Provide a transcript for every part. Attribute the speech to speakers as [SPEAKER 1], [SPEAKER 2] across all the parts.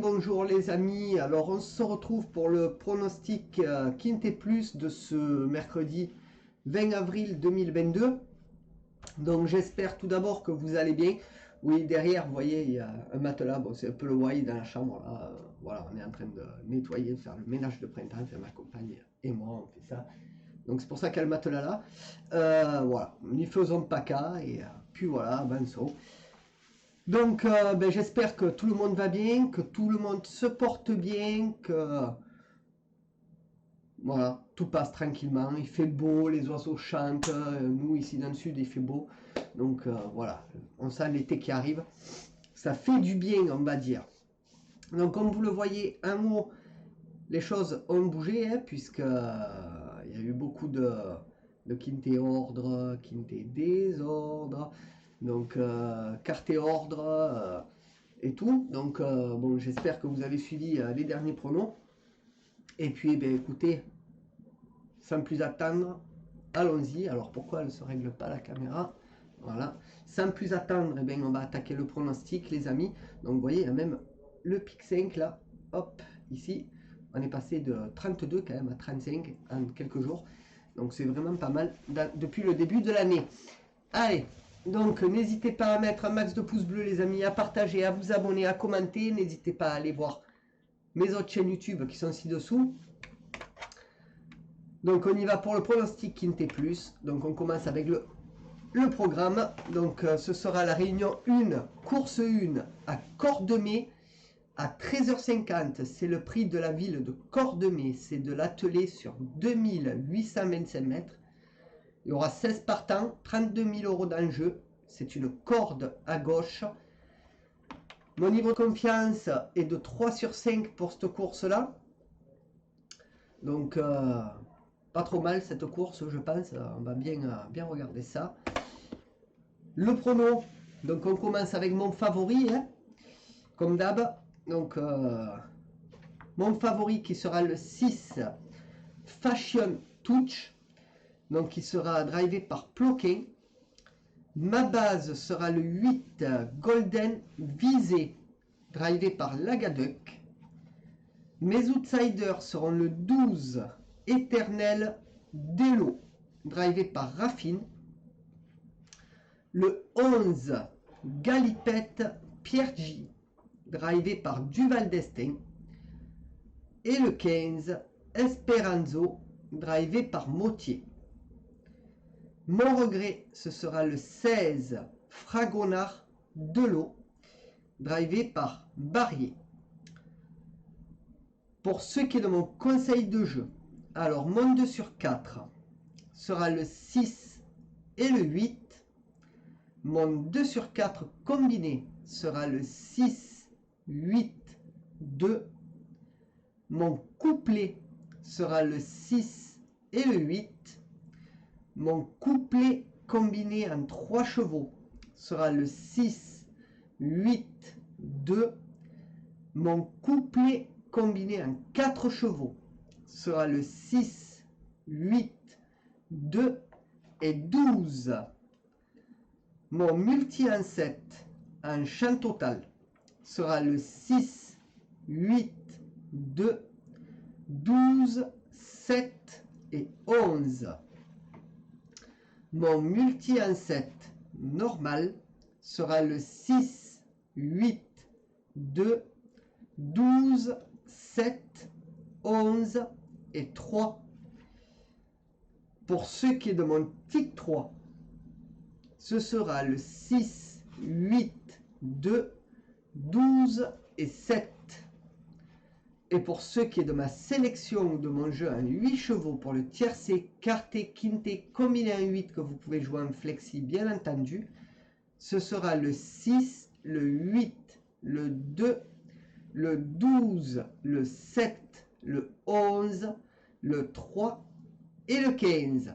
[SPEAKER 1] Bonjour les amis, alors on se retrouve pour le pronostic Quintet Plus de ce mercredi 20 avril 2022. Donc j'espère tout d'abord que vous allez bien. Oui, derrière, vous voyez, il y a un matelas, bon, c'est un peu le why dans la chambre là. Voilà, on est en train de nettoyer, de faire le ménage de printemps, c'est ma compagne et moi, on fait ça. Donc c'est pour ça qu'il y a le matelas là. Voilà, n'y faisons pas cas et puis voilà, avançons. Donc, j'espère que tout le monde va bien, que tout le monde se porte bien, que voilà, tout passe tranquillement. Il fait beau, les oiseaux chantent. Nous, ici dans le sud, il fait beau. Donc, voilà, on sent l'été qui arrive. Ça fait du bien, on va dire. Donc, comme vous le voyez, en haut, les choses ont bougé, hein, puisque il y a eu beaucoup de quintet ordre, quintet désordre. Donc, carte et ordre. Et tout. Donc, bon, j'espère que vous avez suivi les derniers pronos. Et puis, écoutez, sans plus attendre, allons-y. Alors, pourquoi elle ne se règle pas la caméra? Voilà. Sans plus attendre, on va attaquer le pronostic, les amis. Donc, vous voyez, il y a même le pic 5 là. Hop, ici. On est passé de 32 quand même à 35 en quelques jours. Donc, c'est vraiment pas mal depuis le début de l'année. Allez, donc n'hésitez pas à mettre un max de pouces bleus les amis, à partager, à vous abonner, à commenter. N'hésitez pas à aller voir mes autres chaînes YouTube qui sont ci-dessous. Donc on y va pour le pronostic Quintet Plus. Donc on commence avec le programme. Donc ce sera la réunion 1, course 1 à Cordemais à 13h50. C'est le prix de la ville de Cordemais. C'est de l'attelé sur 2825 mètres. Il y aura 16 partants, 32 000 € d'enjeu. C'est une corde à gauche. Mon niveau de confiance est de 3 sur 5 pour cette course-là. Donc, pas trop mal cette course, je pense. On va bien regarder ça. Le prono. Donc, on commence avec mon favori, hein, comme d'hab. Donc, mon favori qui sera le 6, Fashion Touch. Donc, qui sera drivé par Ploquin. Ma base sera le 8, Golden Visé, drivé par Lagaduc. Mes outsiders seront le 12, Éternel Delo, drivé par Raffine. Le 11, Galipette Pierre J, drivé par Duval d'Estaing. Et le 15, Esperanzo, drivé par Motier. Mon regret, ce sera le 16, Fragonard Delot, drivé par Barrier. Pour ce qui est de mon conseil de jeu, alors mon 2 sur 4 sera le 6 et le 8. Mon 2 sur 4 combiné sera le 6, 8, 2. Mon couplet sera le 6 et le 8. Mon couplet combiné en 3 chevaux sera le 6, 8, 2. Mon couplet combiné en 4 chevaux sera le 6, 8, 2 et 12. Mon multi en 7 en champ total sera le 6, 8, 2, 12, 7 et 11. Mon multi en 7 normal sera le 6, 8, 2, 12, 7, 11 et 3. Pour ce qui est de mon tic 3, ce sera le 6, 8, 2, 12 et 7. Et pour ce qui est de ma sélection de mon jeu en 8 chevaux pour le tiercé, quarté, quinté, combiné en 8 que vous pouvez jouer en flexi bien entendu, ce sera le 6, le 8, le 2, le 12, le 7, le 11, le 3 et le 15.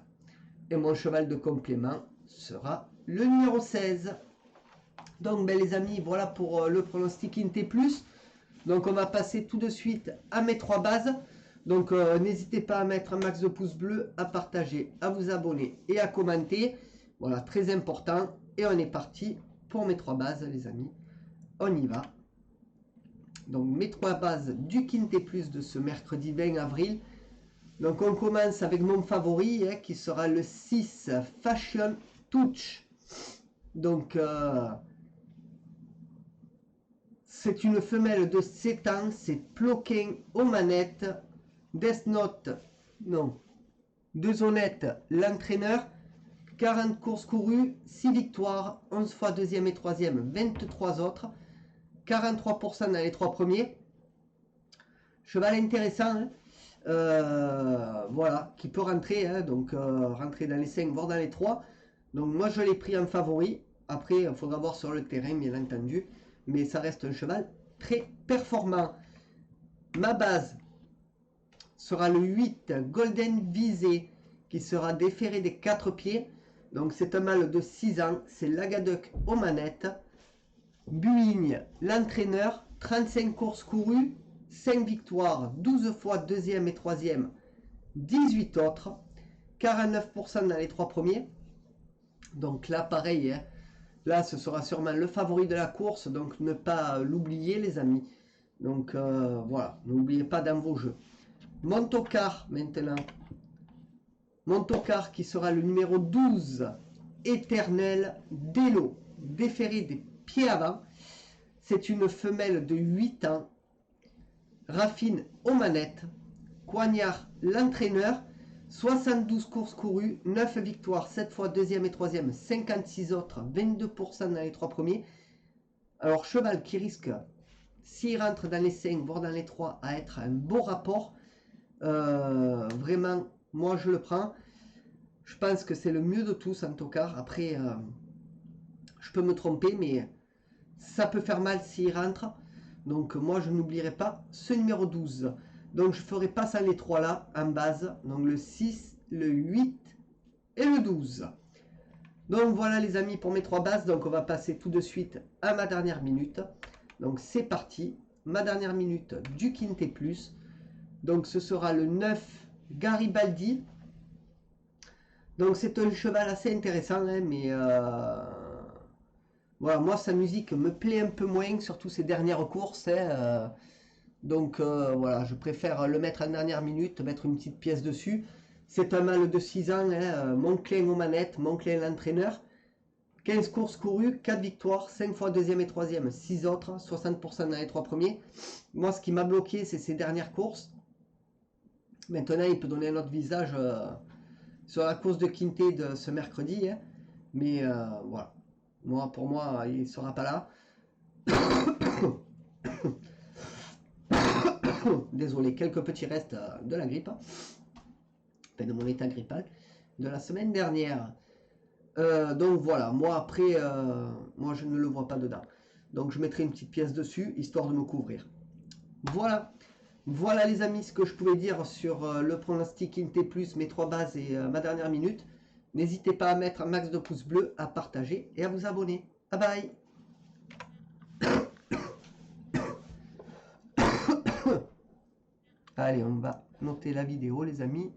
[SPEAKER 1] Et mon cheval de complément sera le numéro 16. Donc les amis, voilà pour le pronostic Quintet Plus. Donc on va passer tout de suite à mes 3 bases. Donc n'hésitez pas à mettre un max de pouces bleus, à partager, à vous abonner et à commenter. Voilà, très important. Et on est parti pour mes 3 bases les amis. On y va. Donc mes 3 bases du Quintet Plus de ce mercredi 20 avril. Donc on commence avec mon favori qui sera le 6 Fashion Touch. Donc c'est une femelle de 7 ans, c'est Ploquin aux manettes, Death Note, non, Deux Honnêtes, l'entraîneur, 40 courses courues, 6 victoires, 11 fois deuxième et troisième, 23 autres, 43% dans les 3 premiers. Cheval intéressant, hein. Voilà, qui peut rentrer, hein, donc rentrer dans les 5, voire dans les 3. Donc moi je l'ai pris en favori. Après, il faudra voir sur le terrain, bien entendu. Mais ça reste un cheval très performant. Ma base sera le 8 Golden Visé, qui sera déféré des 4 pieds. Donc c'est un mâle de 6 ans, c'est Lagaduc aux manettes. Buigne, l'entraîneur, 35 courses courues, 5 victoires, 12 fois deuxième et troisième, 18 autres, 49% dans les 3 premiers. Donc là pareil, hein, là ce sera sûrement le favori de la course, donc ne pas l'oublier les amis. Donc voilà, n'oubliez pas dans vos jeux. Montocar maintenant. Montocar qui sera le numéro 12, Éternel d'Elo, déféré des pieds avant. C'est une femelle de 8 ans. Raffine aux manettes. Coignard l'entraîneur. 72 courses courues, 9 victoires, 7 fois deuxième et troisième, 56 autres, 22% dans les 3 premiers. Alors cheval qui risque, s'il rentre dans les 5, voire dans les 3, à être un beau rapport. Vraiment, moi je le prends. Je pense que c'est le mieux de tous en tocard. Après, je peux me tromper, mais ça peut faire mal s'il rentre. Donc moi je n'oublierai pas ce numéro 12. Donc je ferai pas ça les 3 là en base. Donc le 6, le 8 et le 12. Donc voilà les amis pour mes 3 bases. Donc on va passer tout de suite à ma dernière minute. Donc c'est parti. Ma dernière minute du Quintet Plus. Donc ce sera le 9 Garibaldi. Donc c'est un cheval assez intéressant, hein, mais voilà, moi sa musique me plaît un peu moins, surtout ces dernières courses. Hein, donc voilà, je préfère le mettre en dernière minute, mettre une petite pièce dessus. C'est un mâle de 6 ans, hein, Monclin aux manettes, Monclin l'entraîneur. 15 courses courues, 4 victoires, 5 fois deuxième et troisième, 6 autres, 60% dans les 3 premiers. Moi ce qui m'a bloqué c'est ces dernières courses. Maintenant il peut donner un autre visage sur la course de Quintet de ce mercredi. Hein, mais voilà, moi, pour moi il ne sera pas là. Désolé, quelques petits restes de la grippe, enfin de mon état grippal de la semaine dernière. Donc voilà, moi après, moi je ne le vois pas dedans. Donc je mettrai une petite pièce dessus, histoire de me couvrir. Voilà, voilà les amis ce que je pouvais dire sur le pronostic Quintet Plus, mes 3 bases et ma dernière minute. N'hésitez pas à mettre un max de pouces bleus, à partager et à vous abonner. Bye bye. Allez, on va noter la vidéo, les amis.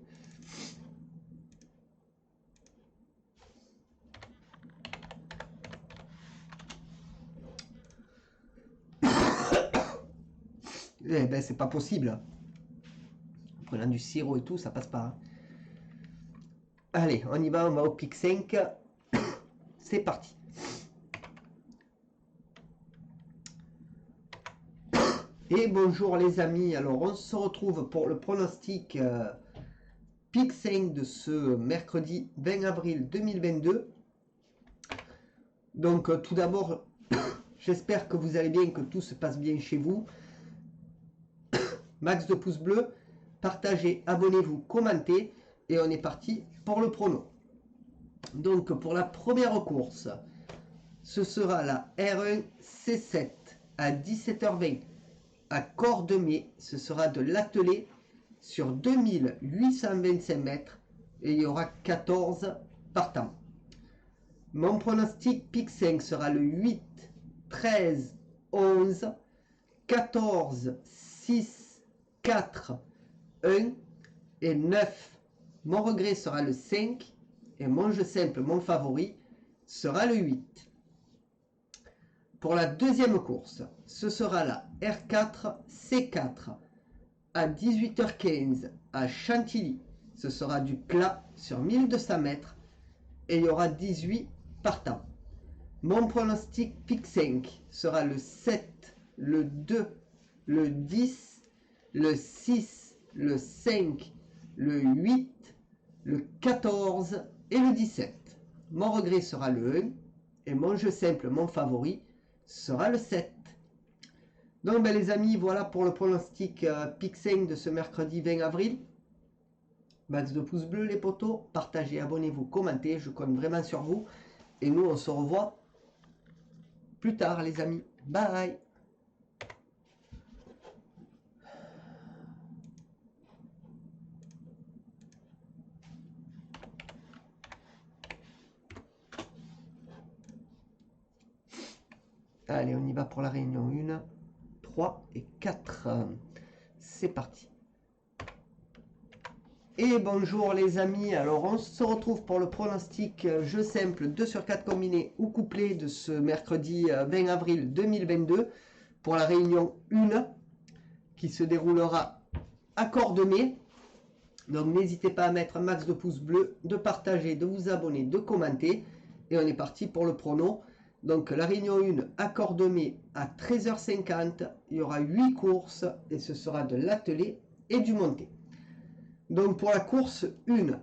[SPEAKER 1] Eh ben, c'est pas possible. En prenant du sirop et tout, ça passe pas. Hein. Allez, on y va, on va au pic 5. C'est parti. Et bonjour les amis, alors on se retrouve pour le pronostic pic 5 de ce mercredi 20 avril 2022. Donc tout d'abord, j'espère que vous allez bien, que tout se passe bien chez vous. Max de pouces bleus, partagez, abonnez-vous, commentez et on est parti pour le prono. Donc pour la première course, ce sera la R1 C7 à 17h20. À Cordemais, ce sera de l'attelé sur 2825 mètres et il y aura 14 partants. Mon pronostic pic 5 sera le 8, 13, 11, 14, 6, 4, 1 et 9. Mon regret sera le 5 et mon jeu simple, mon favori, sera le 8. Pour la deuxième course, ce sera la R4 C4 à 18h15 à Chantilly. Ce sera du plat sur 1200 mètres et il y aura 18 partants. Mon pronostic pick 5 sera le 7, le 2, le 10, le 6, le 5, le 8, le 14 et le 17. Mon regret sera le 1 et mon jeu simple, mon favori, sera le 7. Donc les amis, voilà pour le pronostic pick 5 de ce mercredi 20 avril. Max de pouces bleus les potos, partagez, abonnez-vous, commentez, je compte vraiment sur vous. Et nous on se revoit plus tard les amis. Bye. Allez, on y va pour la réunion 1, 3 et 4. C'est parti. Et bonjour les amis, alors on se retrouve pour le pronostic jeu simple 2 sur 4 combiné ou couplé de ce mercredi 20 avril 2022 pour la réunion 1 qui se déroulera à Cordemais. Donc n'hésitez pas à mettre un max de pouces bleus, de partager, de vous abonner, de commenter. Et on est parti pour le prono. Donc la réunion 1 à Cordemais à 13h50. Il y aura 8 courses et ce sera de l'attelé et du monté. Donc pour la course 1,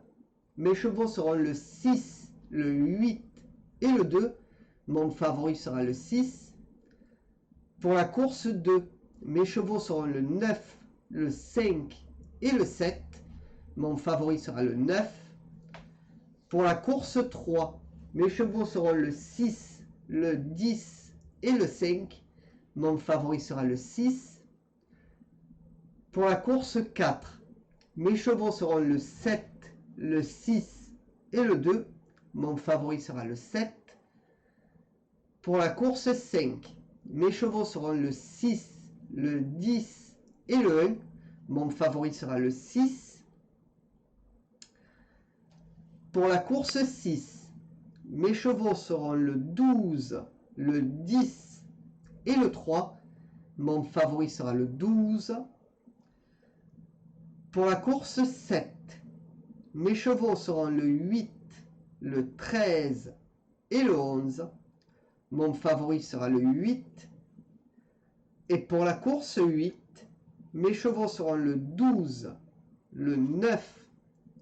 [SPEAKER 1] mes chevaux seront le 6, le 8 et le 2. Mon favori sera le 6. Pour la course 2, mes chevaux seront le 9, le 5 et le 7. Mon favori sera le 9. Pour la course 3, mes chevaux seront le 6, le 10 et le 5. Mon favori sera le 6. Pour la course 4, mes chevaux seront le 7, le 6 et le 2. Mon favori sera le 7. Pour la course 5, mes chevaux seront le 6, le 10 et le 1. Mon favori sera le 6. Pour la course 6, mes chevaux seront le 12, le 10 et le 3. Mon favori sera le 12. Pour la course 7, mes chevaux seront le 8, le 13 et le 11. Mon favori sera le 8. Et pour la course 8, mes chevaux seront le 12, le 9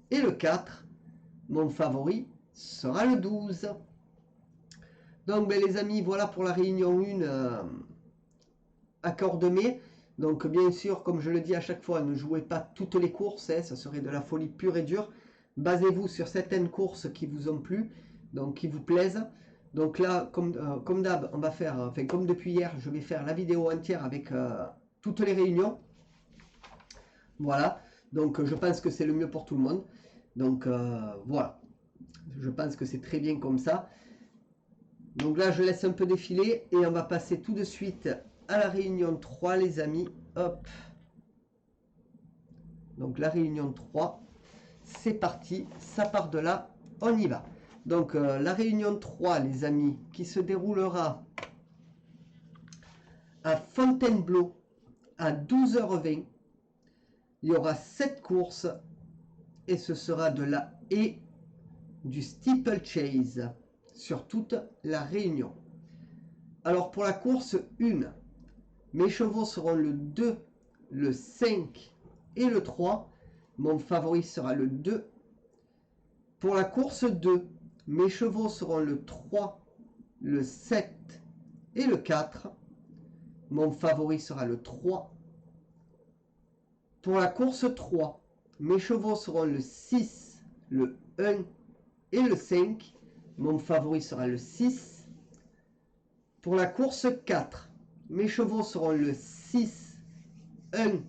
[SPEAKER 1] et le 4. Mon favori sera le 12. Donc les amis, voilà pour la réunion 1 à Cordemais. Donc bien sûr, comme je le dis à chaque fois, ne jouez pas toutes les courses, ça serait de la folie pure et dure. Basez-vous sur certaines courses qui vous ont plu, donc qui vous plaisent. Donc là, comme d'hab, on va faire, enfin comme depuis hier, je vais faire la vidéo entière avec toutes les réunions. Voilà, donc je pense que c'est le mieux pour tout le monde. Donc voilà, je pense que c'est très bien comme ça. Donc là, je laisse un peu défiler et on va passer tout de suite à la réunion 3 les amis. Hop. Donc la réunion 3, c'est parti, ça part de là, on y va. Donc la réunion 3 les amis, qui se déroulera à Fontainebleau à 12h20. Il y aura 7 courses et ce sera de la et du steeplechase sur toute la réunion. Alors pour la course 1, mes chevaux seront le 2, le 5 et le 3. Mon favori sera le 2. Pour la course 2, mes chevaux seront le 3, le 7 et le 4. Mon favori sera le 3. Pour la course 3, mes chevaux seront le 6, le 1 et le 5. Mon favori sera le 6. Pour la course 4, mes chevaux seront le 6, 1,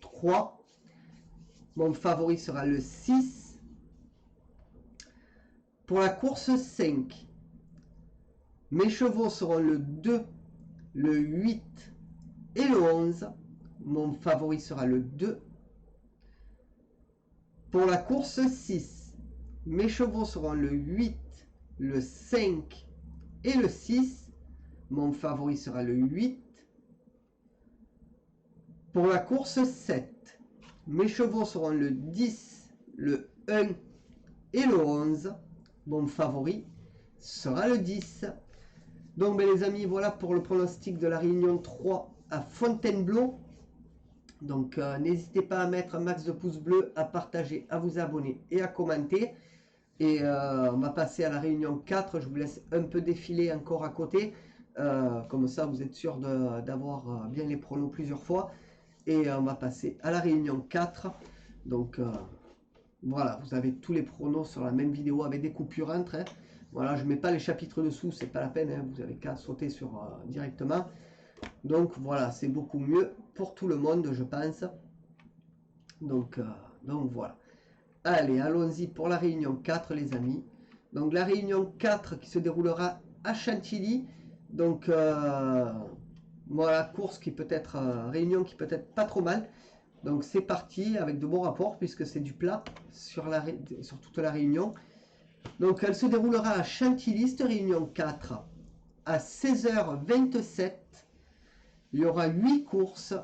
[SPEAKER 1] 3. Mon favori sera le 6. Pour la course 5, mes chevaux seront le 2, le 8 et le 11. Mon favori sera le 2. Pour la course 6, mes chevaux seront le 8, le 5 et le 6. mon favori sera le 8. Pour la course 7, mes chevaux seront le 10, le 1 et le 11. Mon favori sera le 10. Donc les amis, voilà pour le pronostic de la réunion 3 à Fontainebleau. Donc n'hésitez pas à mettre un max de pouces bleus, à partager, à vous abonner et à commenter. Et on va passer à la réunion 4. Je vous laisse un peu défiler encore à côté. Comme ça vous êtes sûr d'avoir bien les pronos plusieurs fois. Et on va passer à la réunion 4. Donc voilà, vous avez tous les pronos sur la même vidéo avec des coupures entre. Hein. Voilà, je ne mets pas les chapitres dessous, c'est pas la peine. Hein, vous avez qu'à sauter sur directement. Donc voilà, c'est beaucoup mieux pour tout le monde, je pense. Donc voilà. Allez, allons-y pour la réunion 4, les amis. Donc la réunion 4 qui se déroulera à Chantilly. Donc voilà, course qui peut être, réunion qui peut être pas trop mal. Donc c'est parti avec de bons rapports puisque c'est du plat sur toute la réunion. Donc elle se déroulera à Chantilly, cette réunion 4, à 16h27. Il y aura 8 courses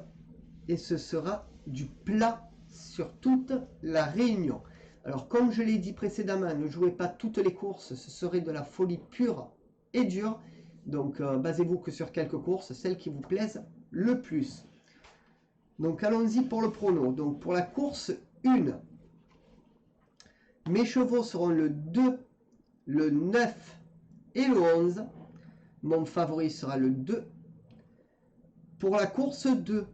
[SPEAKER 1] et ce sera du plat sur toute la réunion. Alors comme je l'ai dit précédemment, ne jouez pas toutes les courses, ce serait de la folie pure et dure. Donc basez-vous que sur quelques courses, celles qui vous plaisent le plus. Donc allons-y pour le prono. Donc pour la course 1, mes chevaux seront le 2, le 9 et le 11. Mon favori sera le 2. Pour la course 2,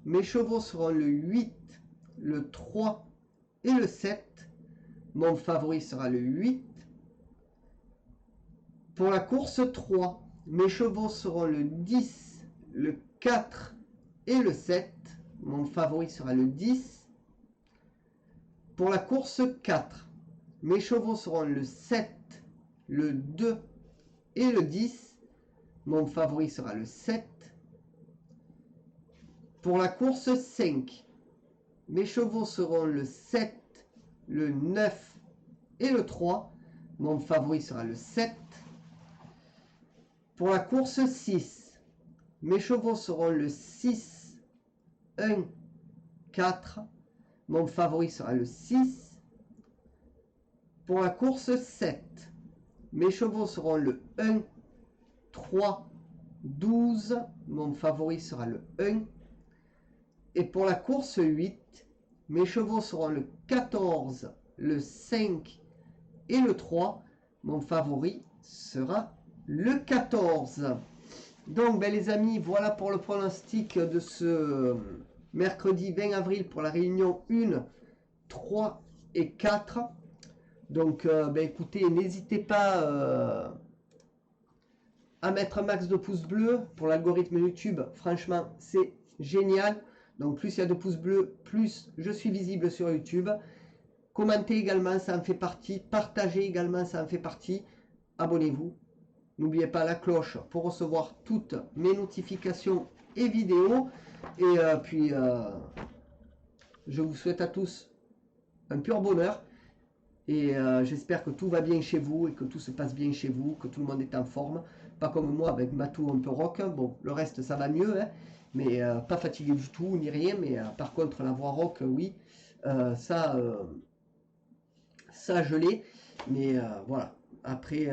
[SPEAKER 1] mes chevaux seront le 8, le 3 et le 7. Mon favori sera le 8. Pour la course 3, mes chevaux seront le 10, le 4 et le 7. Mon favori sera le 10. Pour la course 4, mes chevaux seront le 7, le 2 et le 10. Mon favori sera le 7. Pour la course 5, mes chevaux seront le 7, le 9 et le 3. Mon favori sera le 7. Pour la course 6, mes chevaux seront le 6, 1, 4. Mon favori sera le 6. Pour la course 7, mes chevaux seront le 1, 3, 12. Mon favori sera le 1. Et pour la course 8, mes chevaux seront le 14, le 5 et le 3. Mon favori sera le 14. Donc les amis, voilà pour le pronostic de ce mercredi 20 avril pour la réunion 1, 3 et 4. Donc écoutez, n'hésitez pas à mettre un max de pouces bleus pour l'algorithme YouTube. Franchement, c'est génial. Donc plus il y a de pouces bleus, plus je suis visible sur YouTube. Commentez également, ça en fait partie. Partagez également, ça en fait partie. Abonnez-vous. N'oubliez pas la cloche pour recevoir toutes mes notifications et vidéos. Et puis, je vous souhaite à tous un pur bonheur. Et j'espère que tout va bien chez vous et que tout se passe bien chez vous, que tout le monde est en forme. Pas comme moi avec ma toux un peu rock. Bon, le reste, ça va mieux, hein, mais pas fatigué du tout, ni rien. Mais par contre, la voix rock, oui, ça je l'ai. Mais voilà, après...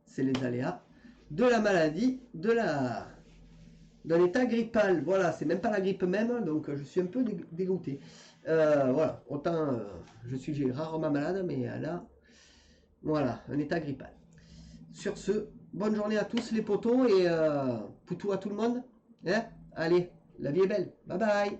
[SPEAKER 1] c'est les aléas de la maladie, de l'état grippal. Voilà, c'est même pas la grippe même, donc je suis un peu dégoûté. Voilà, autant je suis rarement malade, mais là, voilà, un état grippal. Sur ce, bonne journée à tous les potos et poutou à tout le monde. Hein, allez, la vie est belle. Bye bye.